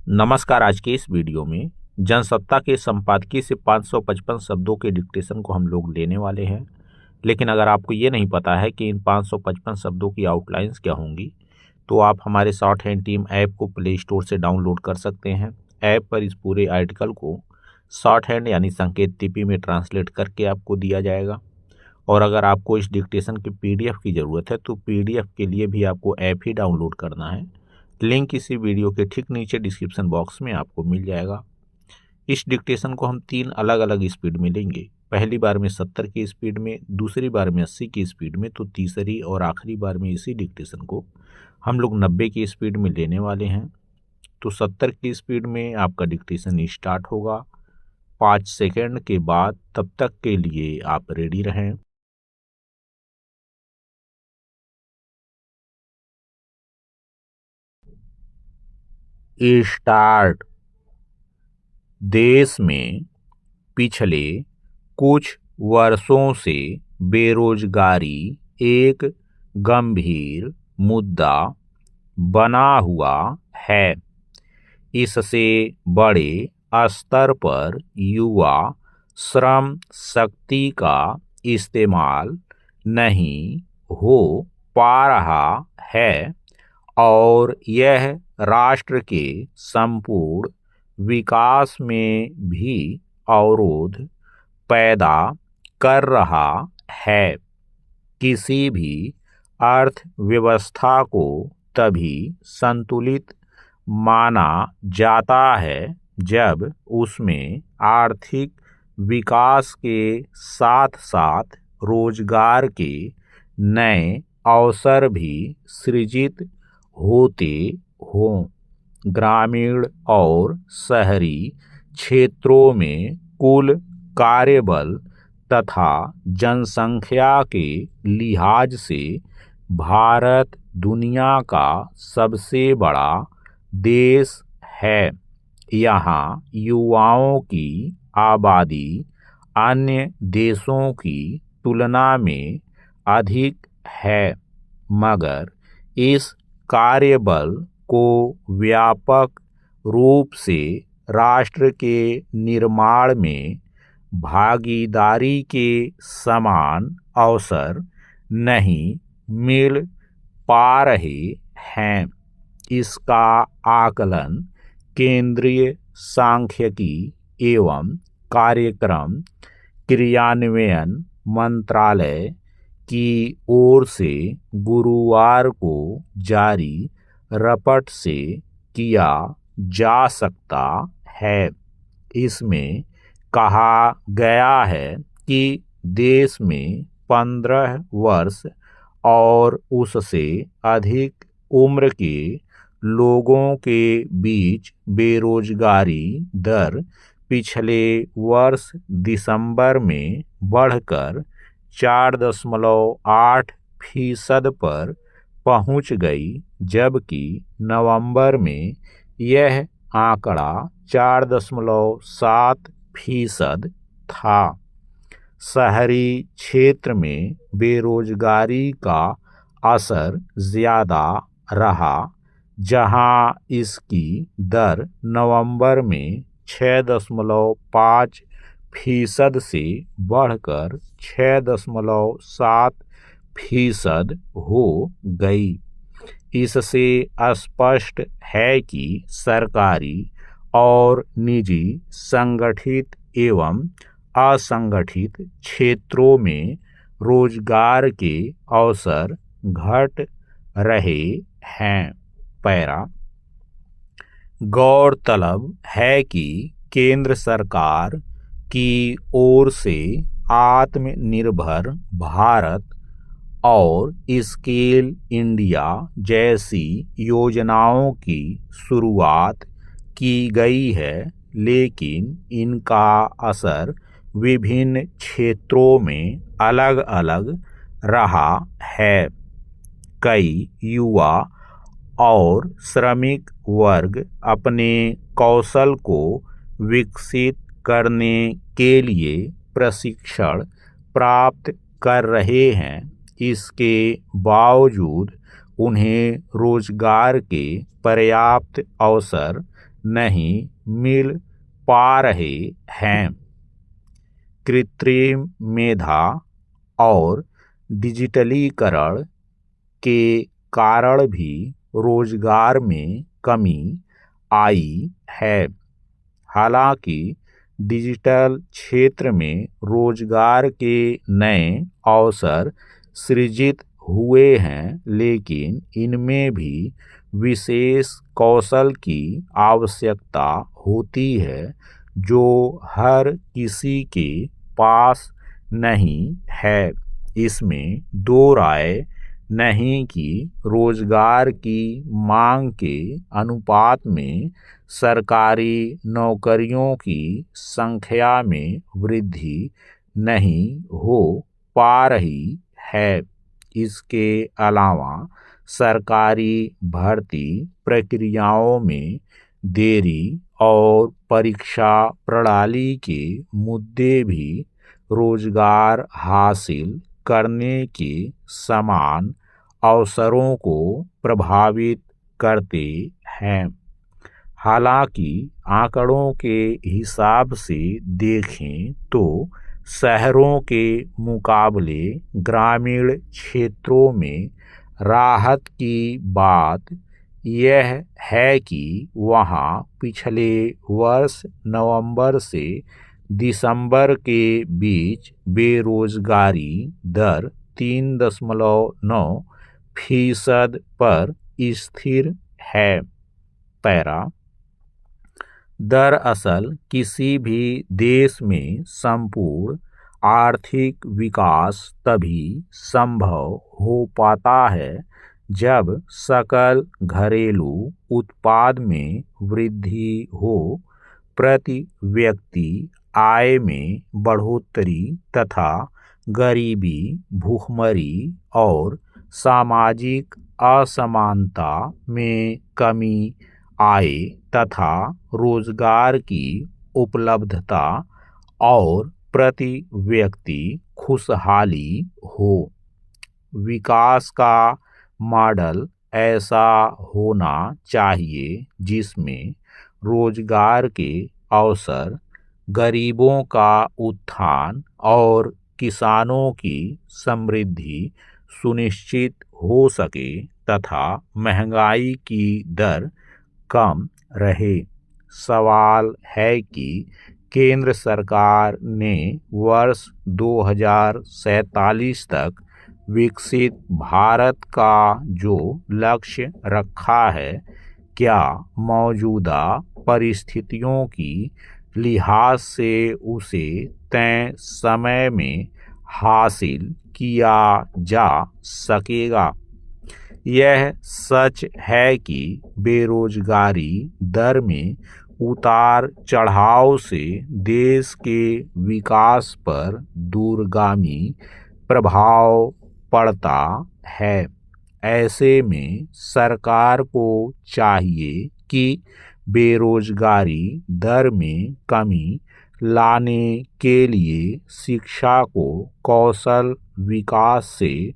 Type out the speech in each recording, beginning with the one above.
नमस्कार। आज के इस वीडियो में जनसत्ता के संपादकीय से 555 शब्दों के डिक्टेशन को हम लोग लेने वाले हैं। लेकिन अगर आपको ये नहीं पता है कि इन 555 शब्दों की आउटलाइंस क्या होंगी, तो आप हमारे शॉर्ट हैंड टीम ऐप को प्ले स्टोर से डाउनलोड कर सकते हैं। ऐप पर इस पूरे आर्टिकल को शॉर्ट हैंड यानी संकेत लिपि में ट्रांसलेट करके आपको दिया जाएगा। और अगर आपको इस डिक्टेशन की PDF की ज़रूरत है तो PDF के लिए भी आपको ऐप ही डाउनलोड करना है। लिंक इसी वीडियो के ठीक नीचे डिस्क्रिप्शन बॉक्स में आपको मिल जाएगा। इस डिक्टेशन को हम 3 अलग अलग स्पीड में लेंगे। पहली बार में 70 की स्पीड में, दूसरी बार में 80 की स्पीड में, तो तीसरी और आखिरी बार में इसी डिक्टेशन को हम लोग 90 की स्पीड में लेने वाले हैं। तो 70 की स्पीड में आपका डिक्टेशन स्टार्ट होगा 5 सेकेंड के बाद। तब तक के लिए आप रेडी रहें। स्टार्ट। देश में पिछले कुछ वर्षों से बेरोजगारी एक गंभीर मुद्दा बना हुआ है। इससे बड़े स्तर पर युवा श्रम शक्ति का इस्तेमाल नहीं हो पा रहा है और यह राष्ट्र के संपूर्ण विकास में भी अवरोध पैदा कर रहा है। किसी भी अर्थव्यवस्था को तभी संतुलित माना जाता है जब उसमें आर्थिक विकास के साथ साथ रोजगार के नए अवसर भी सृजित होते हों। ग्रामीण और शहरी क्षेत्रों में कुल कार्यबल तथा जनसंख्या के लिहाज से भारत दुनिया का सबसे बड़ा देश है। यहाँ युवाओं की आबादी अन्य देशों की तुलना में अधिक है, मगर इस कार्यबल को व्यापक रूप से राष्ट्र के निर्माण में भागीदारी के समान अवसर नहीं मिल पा रहे हैं। इसका आकलन केंद्रीय सांख्यिकी एवं कार्यक्रम क्रियान्वयन मंत्रालय की ओर से गुरुवार को जारी रिपोर्ट से किया जा सकता है। इसमें कहा गया है कि देश में 15 वर्ष और उससे अधिक उम्र के लोगों के बीच बेरोजगारी दर पिछले वर्ष दिसंबर में बढ़कर 4.8% पर पहुंच गई, जबकि नवंबर में यह आंकड़ा 4.7% था। शहरी क्षेत्र में बेरोजगारी का असर ज़्यादा रहा, जहां इसकी दर नवंबर में 6.5% से बढ़कर 6.7% हो गई। इससे स्पष्ट है कि सरकारी और निजी संगठित एवं असंगठित क्षेत्रों में रोजगार के अवसर घट रहे हैं। पैरा। गौरतलब है कि केंद्र सरकार की ओर से आत्मनिर्भर भारत और स्किल इंडिया जैसी योजनाओं की शुरुआत की गई है, लेकिन इनका असर विभिन्न क्षेत्रों में अलग अलग रहा है। कई युवा और श्रमिक वर्ग अपने कौशल को विकसित करने के लिए प्रशिक्षण प्राप्त कर रहे हैं। इसके बावजूद उन्हें रोजगार के पर्याप्त अवसर नहीं मिल पा रहे हैं। कृत्रिम मेधा और डिजिटलीकरण के कारण भी रोजगार में कमी आई है। हालांकि डिजिटल क्षेत्र में रोजगार के नए अवसर सृजित हुए हैं, लेकिन इनमें भी विशेष कौशल की आवश्यकता होती है जो हर किसी के पास नहीं है। इसमें दो राय नहीं कि रोजगार की मांग के अनुपात में सरकारी नौकरियों की संख्या में वृद्धि नहीं हो पा रही है। इसके अलावा सरकारी भर्ती प्रक्रियाओं में देरी और परीक्षा प्रणाली के मुद्दे भी रोजगार हासिल करने के समान अवसरों को प्रभावित करते हैं। हालांकि आंकड़ों के हिसाब से देखें तो शहरों के मुकाबले ग्रामीण क्षेत्रों में राहत की बात यह है कि वहां पिछले वर्ष नवंबर से दिसंबर के बीच बेरोजगारी दर 3.9% पर स्थिर है। पैरा दरअसल किसी भी देश में संपूर्ण आर्थिक विकास तभी संभव हो पाता है जब सकल घरेलू उत्पाद में वृद्धि हो, प्रति व्यक्ति आय में बढ़ोतरी तथा गरीबी, भूखमरी और सामाजिक असमानता में कमी आए तथा रोजगार की उपलब्धता और प्रति व्यक्ति खुशहाली हो। विकास का मॉडल ऐसा होना चाहिए जिसमें रोजगार के अवसर, गरीबों का उत्थान और किसानों की समृद्धि सुनिश्चित हो सके तथा महंगाई की दर कम रहे। सवाल है कि केंद्र सरकार ने वर्ष 2047 तक विकसित भारत का जो लक्ष्य रखा है, क्या मौजूदा परिस्थितियों की लिहाज से उसे तय समय में हासिल किया जा सकेगा? यह सच है कि बेरोजगारी दर में उतार चढ़ाव से देश के विकास पर दूरगामी प्रभाव पड़ता है। ऐसे में सरकार को चाहिए कि बेरोजगारी दर में कमी लाने के लिए शिक्षा को कौशल विकास से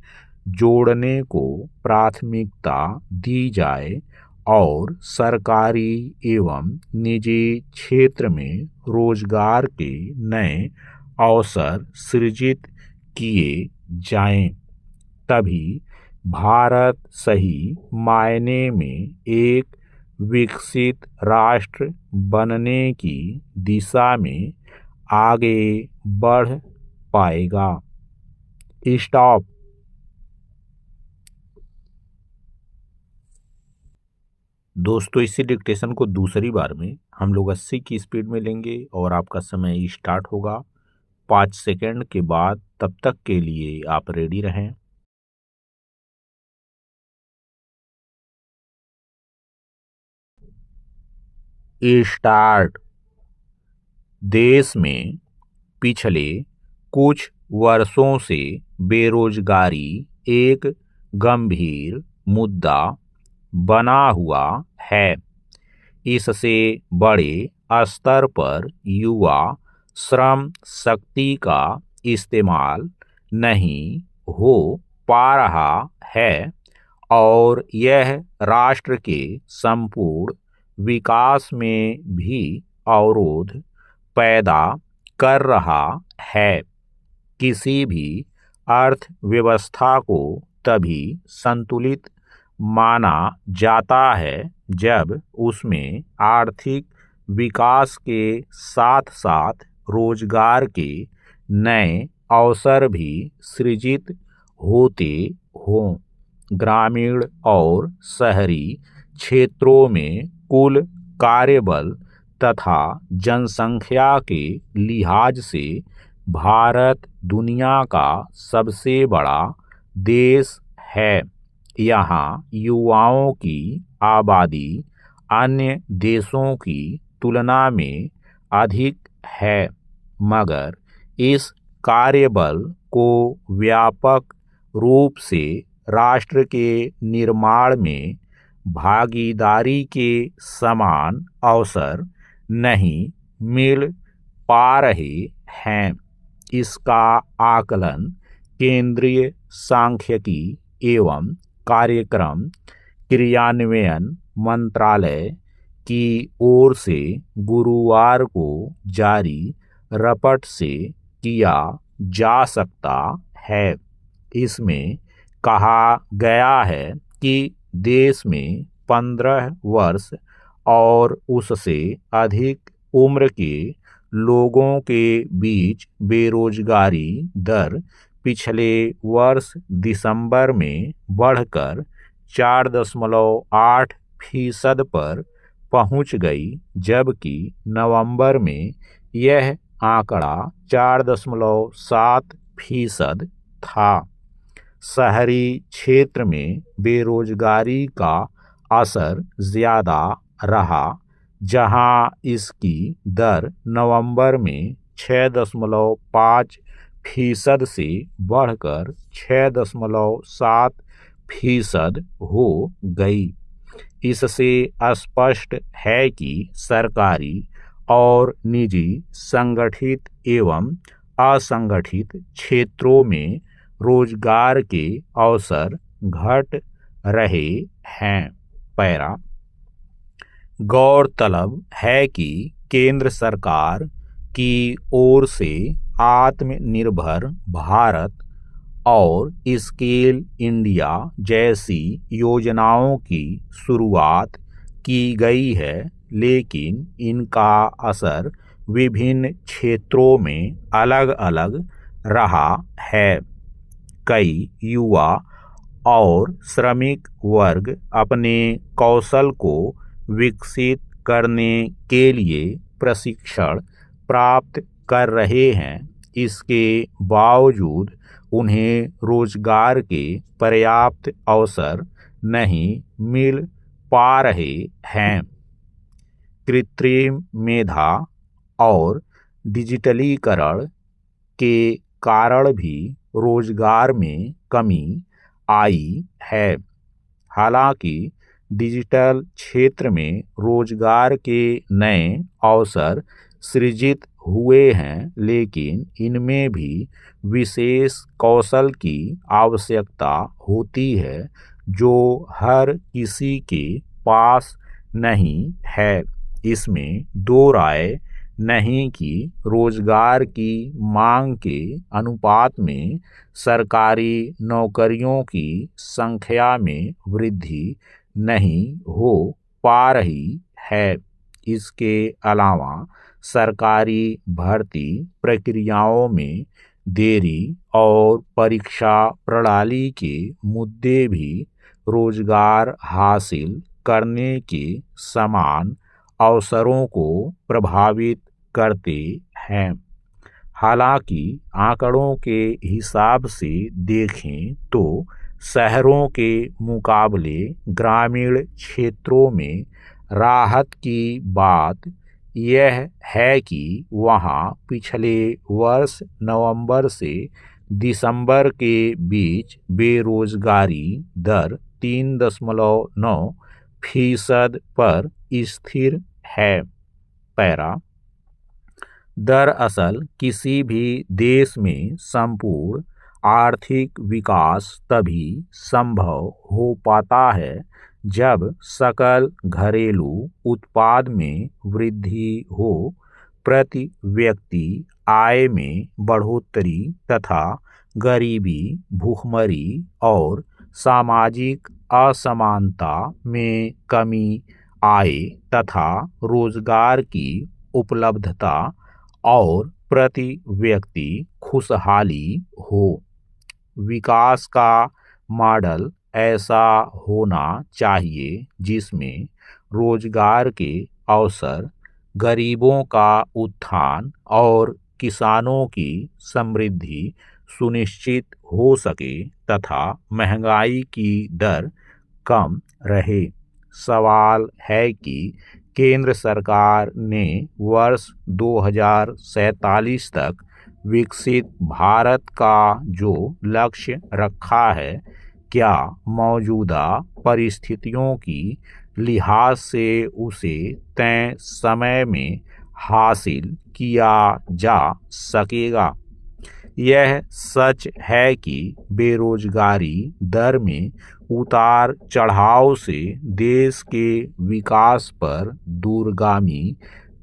जोड़ने को प्राथमिकता दी जाए और सरकारी एवं निजी क्षेत्र में रोजगार के नए अवसर सृजित किए जाएं। तभी भारत सही मायने में एक विकसित राष्ट्र बनने की दिशा में आगे बढ़ पाएगा। स्टॉप। दोस्तों, इसी डिक्टेशन को दूसरी बार में हम लोग 80 की स्पीड में लेंगे और आपका समय स्टार्ट होगा 5 सेकंड के बाद। तब तक के लिए आप रेडी रहें। स्टार्ट। देश में पिछले कुछ वर्षों से बेरोजगारी एक गंभीर मुद्दा बना हुआ है। इससे बड़े स्तर पर युवा श्रम शक्ति का इस्तेमाल नहीं हो पा रहा है और यह राष्ट्र के संपूर्ण विकास में भी अवरोध पैदा कर रहा है। किसी भी अर्थव्यवस्था को तभी संतुलित माना जाता है जब उसमें आर्थिक विकास के साथ साथ रोजगार के नए अवसर भी सृजित होते हों। ग्रामीण और शहरी क्षेत्रों में कुल कार्यबल तथा जनसंख्या के लिहाज से भारत दुनिया का सबसे बड़ा देश है। यहाँ युवाओं की आबादी अन्य देशों की तुलना में अधिक है, मगर इस कार्यबल को व्यापक रूप से राष्ट्र के निर्माण में भागीदारी के समान अवसर नहीं मिल पा रहे हैं। इसका आकलन केंद्रीय सांख्यिकी एवं कार्यक्रम क्रियान्वयन मंत्रालय की ओर से गुरुवार को जारी रिपोर्ट से किया जा सकता है। इसमें कहा गया है कि देश में 15 वर्ष और उससे अधिक उम्र के लोगों के बीच बेरोजगारी दर पिछले वर्ष दिसंबर में बढ़कर 4.8% पर पहुंच गई, जबकि नवंबर में यह आंकड़ा 4.7% था। शहरी क्षेत्र में बेरोजगारी का असर ज़्यादा रहा, जहां इसकी दर नवंबर में 6.5% से बढ़कर 6.7% हो गई। इससे स्पष्ट है कि सरकारी और निजी संगठित एवं असंगठित क्षेत्रों में रोजगार के अवसर घट रहे हैं। पैरा गौरतलब है कि केंद्र सरकार की ओर से आत्मनिर्भर भारत और स्किल इंडिया जैसी योजनाओं की शुरुआत की गई है, लेकिन इनका असर विभिन्न क्षेत्रों में अलग अलग रहा है। कई युवा और श्रमिक वर्ग अपने कौशल को विकसित करने के लिए प्रशिक्षण प्राप्त कर रहे हैं। इसके बावजूद उन्हें रोजगार के पर्याप्त अवसर नहीं मिल पा रहे हैं। कृत्रिम मेधा और डिजिटलीकरण के कारण भी रोजगार में कमी आई है। हालांकि डिजिटल क्षेत्र में रोजगार के नए अवसर सृजित हुए हैं, लेकिन इनमें भी विशेष कौशल की आवश्यकता होती है जो हर किसी के पास नहीं है। इसमें दो राय नहीं कि रोजगार की मांग के अनुपात में सरकारी नौकरियों की संख्या में वृद्धि नहीं हो पा रही है। इसके अलावा सरकारी भर्ती प्रक्रियाओं में देरी और परीक्षा प्रणाली के मुद्दे भी रोजगार हासिल करने के समान अवसरों को प्रभावित करते हैं। हालांकि आंकड़ों के हिसाब से देखें तो शहरों के मुकाबले ग्रामीण क्षेत्रों में राहत की बात यह है कि वहां पिछले वर्ष नवंबर से दिसंबर के बीच बेरोजगारी दर 3.9% पर स्थिर है। पैरा दरअसल किसी भी देश में संपूर्ण आर्थिक विकास तभी संभव हो पाता है जब सकल घरेलू उत्पाद में वृद्धि हो, प्रति व्यक्ति आय में बढ़ोतरी तथा गरीबी, भूखमरी और सामाजिक असमानता में कमी आए तथा रोजगार की उपलब्धता और प्रति व्यक्ति खुशहाली हो। विकास का मॉडल ऐसा होना चाहिए जिसमें रोजगार के अवसर, गरीबों का उत्थान और किसानों की समृद्धि सुनिश्चित हो सके तथा महंगाई की दर कम रहे। सवाल है कि केंद्र सरकार ने वर्ष 2047 तक विकसित भारत का जो लक्ष्य रखा है, क्या मौजूदा परिस्थितियों की लिहाज से उसे तय समय में हासिल किया जा सकेगा? यह सच है कि बेरोजगारी दर में उतार चढ़ाव से देश के विकास पर दूरगामी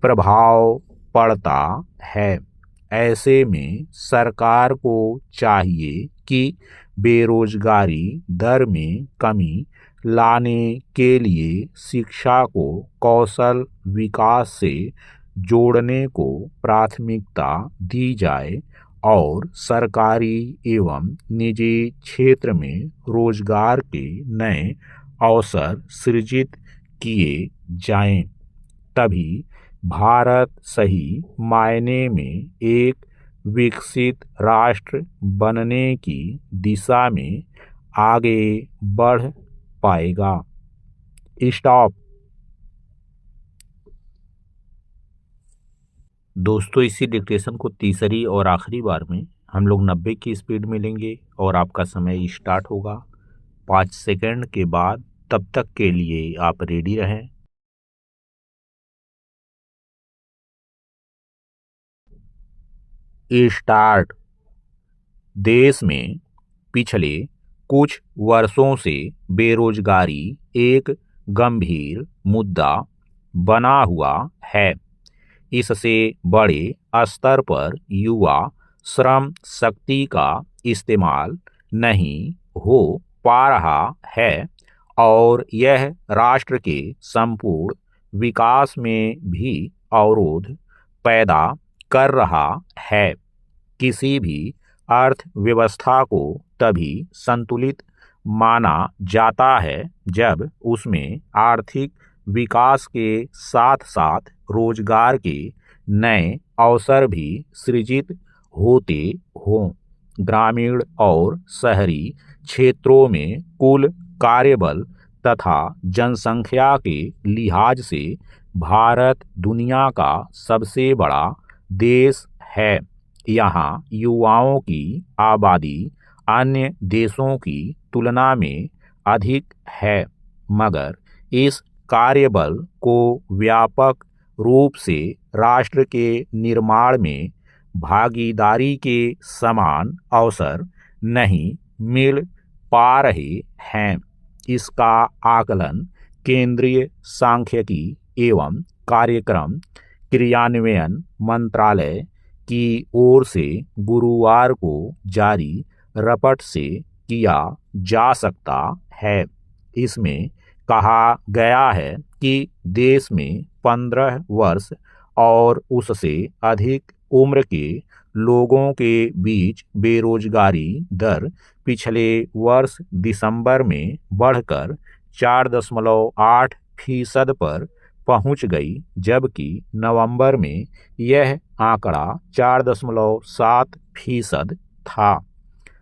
प्रभाव पड़ता है। ऐसे में सरकार को चाहिए कि बेरोजगारी दर में कमी लाने के लिए शिक्षा को कौशल विकास से जोड़ने को प्राथमिकता दी जाए और सरकारी एवं निजी क्षेत्र में रोजगार के नए अवसर सृजित किए जाएं। तभी भारत सही मायने में एक विकसित राष्ट्र बनने की दिशा में आगे बढ़ पाएगा। स्टॉप। दोस्तों, इसी डिक्टेशन को तीसरी और आखिरी बार में हम लोग 90 की स्पीड में लेंगे और आपका समय स्टार्ट होगा 5 सेकंड के बाद। तब तक के लिए आप रेडी रहें। स्टार्ट। देश में पिछले कुछ वर्षों से बेरोजगारी एक गंभीर मुद्दा बना हुआ है। इससे बड़े स्तर पर युवा श्रम शक्ति का इस्तेमाल नहीं हो पा रहा है और यह राष्ट्र के संपूर्ण विकास में भी अवरोध पैदा कर रहा है। किसी भी अर्थव्यवस्था को तभी संतुलित माना जाता है जब उसमें आर्थिक विकास के साथ साथ रोजगार के नए अवसर भी सृजित होते हों। ग्रामीण और शहरी क्षेत्रों में कुल कार्यबल तथा जनसंख्या के लिहाज से भारत दुनिया का सबसे बड़ा देश है। यहाँ युवाओं की आबादी अन्य देशों की तुलना में अधिक है, मगर इस कार्यबल को व्यापक रूप से राष्ट्र के निर्माण में भागीदारी के समान अवसर नहीं मिल पा रहे हैं। इसका आकलन केंद्रीय सांख्यिकी एवं कार्यक्रम क्रियान्वयन मंत्रालय की ओर से गुरुवार को जारी रिपोर्ट से किया जा सकता है। इसमें कहा गया है कि देश में 15 वर्ष और उससे अधिक उम्र के लोगों के बीच बेरोजगारी दर पिछले वर्ष दिसंबर में बढ़कर 4.8% पर पहुंच गई, जबकि नवंबर में यह आंकड़ा 4.7% था।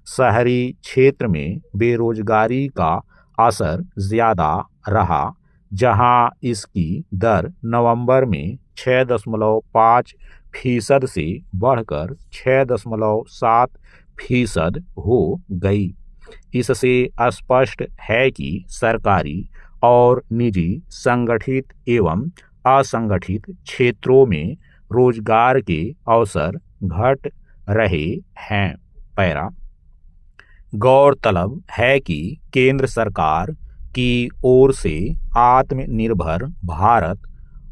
शहरी क्षेत्र में बेरोजगारी का असर ज़्यादा रहा, जहां इसकी दर नवंबर में 6.5% से बढ़कर 6.7% हो गई। इससे स्पष्ट है कि सरकारी और निजी संगठित एवं असंगठित क्षेत्रों में रोजगार के अवसर घट रहे हैं। पैरा। गौरतलब है कि केंद्र सरकार की ओर से आत्मनिर्भर भारत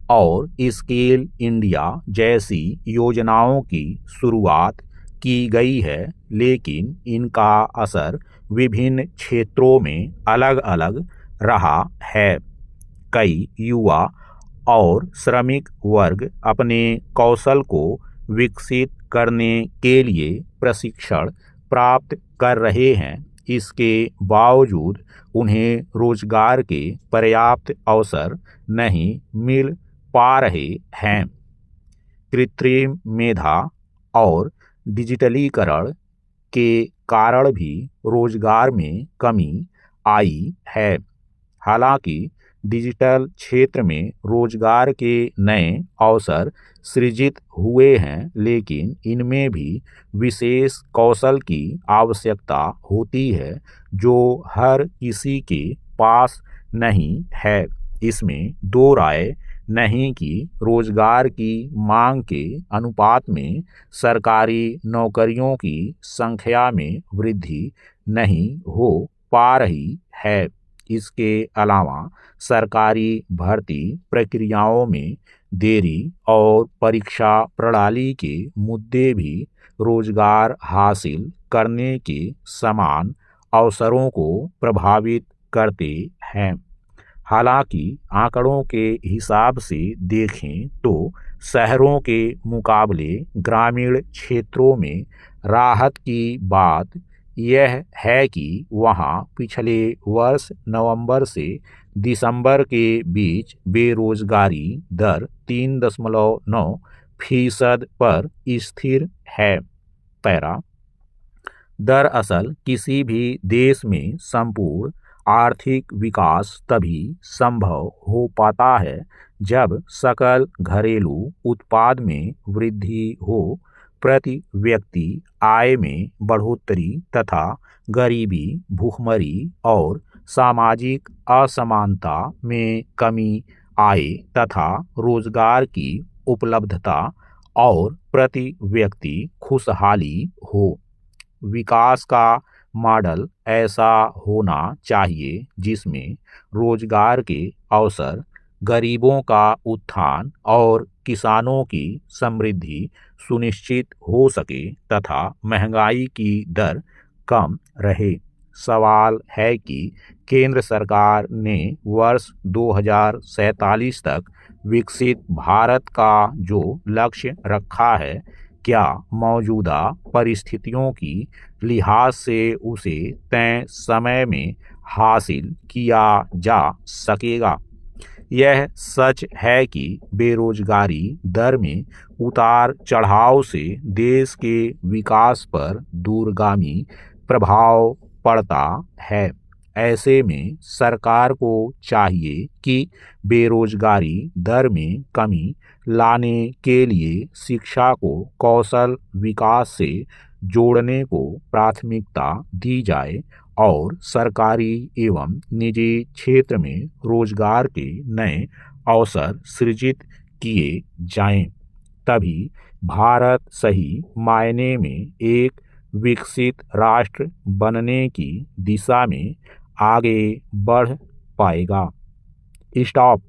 और स्किल इंडिया जैसी योजनाओं की शुरुआत की गई है, लेकिन इनका असर विभिन्न क्षेत्रों में अलग अलग रहा है। कई युवा और श्रमिक वर्ग अपने कौशल को विकसित करने के लिए प्रशिक्षण प्राप्त कर रहे हैं। इसके बावजूद उन्हें रोजगार के पर्याप्त अवसर नहीं मिल पा रहे हैं। कृत्रिम मेधा और डिजिटलीकरण के कारण भी रोजगार में कमी आई है। हालांकि डिजिटल क्षेत्र में रोजगार के नए अवसर सृजित हुए हैं, लेकिन इनमें भी विशेष कौशल की आवश्यकता होती है जो हर किसी के पास नहीं है। इसमें दो राय नहीं कि रोजगार की मांग के अनुपात में सरकारी नौकरियों की संख्या में वृद्धि नहीं हो पा रही है। इसके अलावा सरकारी भर्ती प्रक्रियाओं में देरी और परीक्षा प्रणाली के मुद्दे भी रोजगार हासिल करने के समान अवसरों को प्रभावित करते हैं। हालांकि आंकड़ों के हिसाब से देखें तो शहरों के मुकाबले ग्रामीण क्षेत्रों में राहत की बात यह है कि वहां पिछले वर्ष नवंबर से दिसंबर के बीच बेरोजगारी दर 3.9% पर स्थिर है। पैरा दरअसल किसी भी देश में संपूर्ण आर्थिक विकास तभी संभव हो पाता है जब सकल घरेलू उत्पाद में वृद्धि हो, प्रति व्यक्ति आय में बढ़ोतरी तथा गरीबी, भूखमरी और सामाजिक असमानता में कमी आए तथा रोजगार की उपलब्धता और प्रति व्यक्ति खुशहाली हो। विकास का मॉडल ऐसा होना चाहिए जिसमें रोजगार के अवसर, गरीबों का उत्थान और किसानों की समृद्धि सुनिश्चित हो सके तथा महंगाई की दर कम रहे। सवाल है कि केंद्र सरकार ने वर्ष 2047 तक विकसित भारत का जो लक्ष्य रखा है, क्या मौजूदा परिस्थितियों की लिहाज से उसे तय समय में हासिल किया जा सकेगा? यह सच है कि बेरोजगारी दर में उतार चढ़ाव से देश के विकास पर दूरगामी प्रभाव पड़ता है। ऐसे में सरकार को चाहिए कि बेरोजगारी दर में कमी लाने के लिए शिक्षा को कौशल विकास से जोड़ने को प्राथमिकता दी जाए और सरकारी एवं निजी क्षेत्र में रोजगार के नए अवसर सृजित किए जाएं। तभी भारत सही मायने में एक विकसित राष्ट्र बनने की दिशा में आगे बढ़ पाएगा। स्टॉप।